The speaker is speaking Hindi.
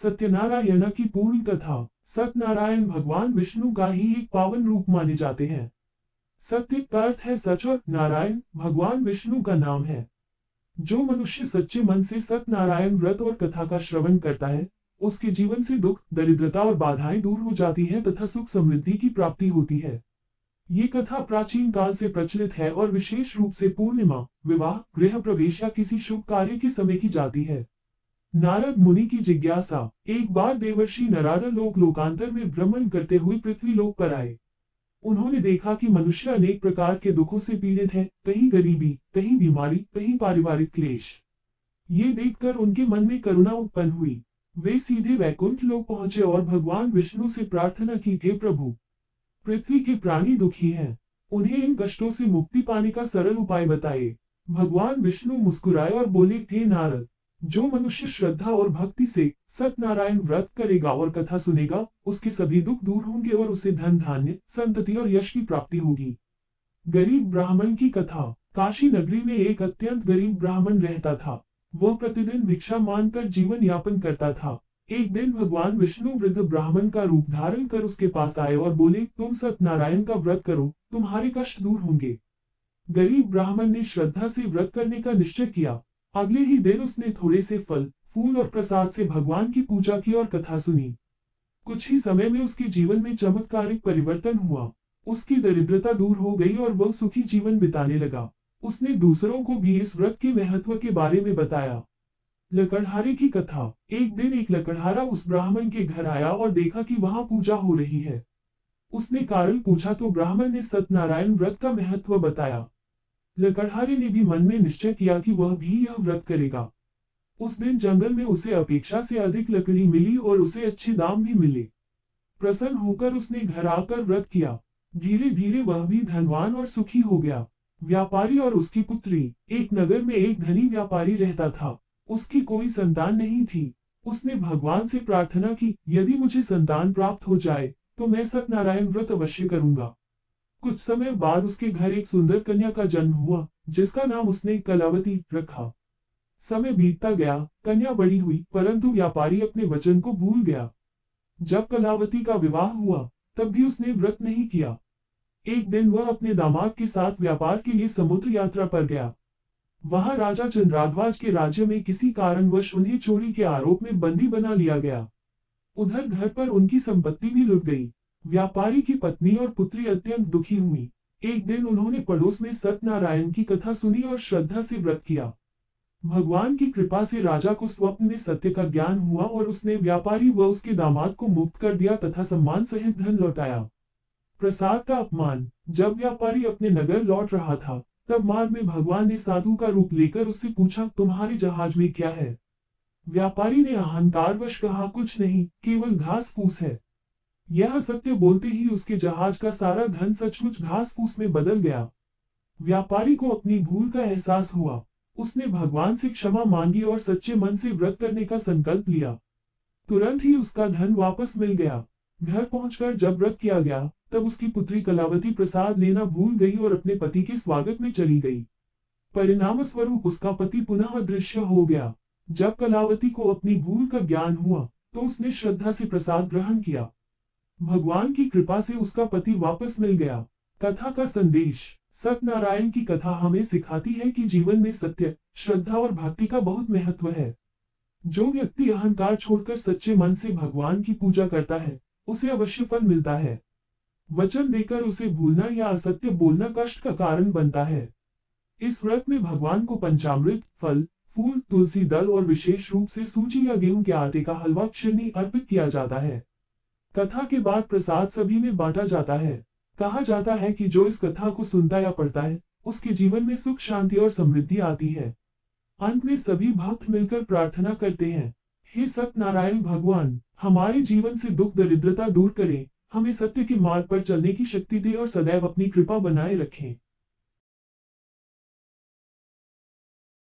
सत्यनारायण की पूर्ण कथा। सत्यनारायण भगवान विष्णु का ही एक पावन रूप माने जाते हैं। सत्य का अर्थ है सच और नारायण भगवान विष्णु का नाम है। जो मनुष्य सच्चे मन से सत्यनारायण व्रत और कथा का श्रवण करता है, उसके जीवन से दुख, दरिद्रता और बाधाएं दूर हो जाती है तथा सुख समृद्धि की प्राप्ति होती है। ये कथा प्राचीन काल से प्रचलित है और विशेष रूप से पूर्णिमा, विवाह, गृह प्रवेश या किसी शुभ कार्य के समय की जाती है। नारद मुनि की जिज्ञासा। एक बार देवर्षि नारद लोकांतर में भ्रमण करते हुए पृथ्वी लोक पर आए। उन्होंने देखा कि मनुष्य अनेक प्रकार के दुखों से पीड़ित है, कहीं गरीबी, कहीं बीमारी, कहीं पारिवारिक क्लेश। ये देखकर उनके मन में करुणा उत्पन्न हुई। वे सीधे वैकुंठ लोक पहुंचे और भगवान विष्णु से प्रार्थना की, हे प्रभु, पृथ्वी के प्राणी दुखी हैं, उन्हें इन कष्टों से मुक्ति पाने का सरल उपाय बताइए। भगवान विष्णु मुस्कुराए और बोले, हे नारद, जो मनुष्य श्रद्धा और भक्ति से सत्यनारायण व्रत करेगा और कथा सुनेगा, उसके सभी दुख दूर होंगे और उसे धन धान्य, संतति और यश की प्राप्ति होगी। गरीब ब्राह्मण की कथा। काशी नगरी में एक अत्यंत गरीब ब्राह्मण रहता था। वह प्रतिदिन भिक्षा मांगकर जीवन यापन करता था। एक दिन भगवान विष्णु वृद्ध ब्राह्मण का रूप धारण कर उसके पास आए और बोले, तुम सत्यनारायण का व्रत करो, तुम्हारे कष्ट दूर होंगे। गरीब ब्राह्मण ने श्रद्धा से व्रत करने का निश्चय किया। अगले ही दिन उसने थोड़े से फल, फूल और प्रसाद से भगवान की पूजा की और कथा सुनी। कुछ ही समय में उसके जीवन में चमत्कारिक परिवर्तन हुआ। उसकी दरिद्रता दूर हो गई और वह सुखी जीवन बिताने लगा। उसने दूसरों को भी इस व्रत के महत्व के बारे में बताया। लकड़हारे की कथा। एक दिन एक लकड़हारा उस ब्राह्मण के घर आया और देखा कि वहां पूजा हो रही है। उसने कारण पूछा तो ब्राह्मण ने सत्यनारायण व्रत का महत्व बताया। लकड़हारे ने भी मन में निश्चय किया कि वह भी यह व्रत करेगा। उस दिन जंगल में उसे अपेक्षा से अधिक लकड़ी मिली और उसे अच्छे दाम भी मिले। प्रसन्न होकर उसने घर आकर व्रत किया। धीरे धीरे वह भी धनवान और सुखी हो गया। व्यापारी और उसकी पुत्री। एक नगर में एक धनी व्यापारी रहता था। उसकी कोई संतान नहीं थी। उसने भगवान से प्रार्थना की, यदि मुझे संतान प्राप्त हो जाए तो मैं सत्यनारायण व्रत अवश्य करूंगा। कुछ समय बाद उसके घर एक सुंदर कन्या का जन्म हुआ, जिसका नाम उसने कलावती रखा। समय बीतता गया, कन्या बड़ी हुई, परंतु व्यापारी अपने वचन को भूल गया। जब कलावती का विवाह हुआ, तब भी उसने व्रत नहीं किया। एक दिन वह अपने दामाद के साथ व्यापार के लिए समुद्र यात्रा पर गया। वहां राजा चंद्राध्वज के राज्य में किसी कारणवश उन्हें चोरी के आरोप में बंदी बना लिया गया। उधर घर पर उनकी संपत्ति भी लुट गई। व्यापारी की पत्नी और पुत्री अत्यंत दुखी हुई। एक दिन उन्होंने पड़ोस में सत्यनारायण की कथा सुनी और श्रद्धा से व्रत किया। भगवान की कृपा से राजा को स्वप्न में सत्य का ज्ञान हुआ और उसने व्यापारी व उसके दामाद को मुक्त कर दिया तथा सम्मान सहित धन लौटाया। प्रसाद का अपमान। जब व्यापारी अपने नगर लौट रहा था, तब मार्ग में भगवान ने साधु का रूप लेकर उससे पूछा, तुम्हारे जहाज में क्या है? व्यापारी ने अहंकारवश कहा, कुछ नहीं, केवल घास फूस है। यह सत्य बोलते ही उसके जहाज का सारा धन सचमुच घास फूस में बदल गया। व्यापारी को अपनी भूल का एहसास हुआ। उसने भगवान से क्षमा मांगी और सच्चे मन से व्रत करने का संकल्प लिया। तुरंत ही उसका धन वापस मिल गया। घर पहुंचकर जब व्रत किया गया, तब उसकी पुत्री कलावती प्रसाद लेना भूल गई और अपने पति के स्वागत में चली गई। परिणाम स्वरूप उसका पति पुनः अदृश्य हो गया। जब कलावती को अपनी भूल का ज्ञान हुआ, तो उसने श्रद्धा से प्रसाद ग्रहण किया। भगवान की कृपा से उसका पति वापस मिल गया। कथा का संदेश। सत्यनारायण की कथा हमें सिखाती है कि जीवन में सत्य, श्रद्धा और भक्ति का बहुत महत्व है। जो व्यक्ति अहंकार छोड़कर सच्चे मन से भगवान की पूजा करता है, उसे अवश्य फल मिलता है। वचन देकर उसे भूलना या असत्य बोलना कष्ट का कारण बनता है। इस व्रत में भगवान को पंचामृत, फल, फूल, तुलसी दल और विशेष रूप से सूजी या गेहूं के आटे का हलवा खीरनी अर्पित किया जाता है। कथा के बाद प्रसाद सभी में बांटा जाता है। कहा जाता है कि जो इस कथा को सुनता या पढ़ता है, उसके जीवन में सुख, शांति और समृद्धि आती है। अंत में सभी भक्त मिलकर प्रार्थना करते हैं, हे सत्यनारायण भगवान, हमारे जीवन से दुख दरिद्रता दूर करें, हमें सत्य के मार्ग पर चलने की शक्ति दे और सदैव अपनी कृपा बनाए रखें।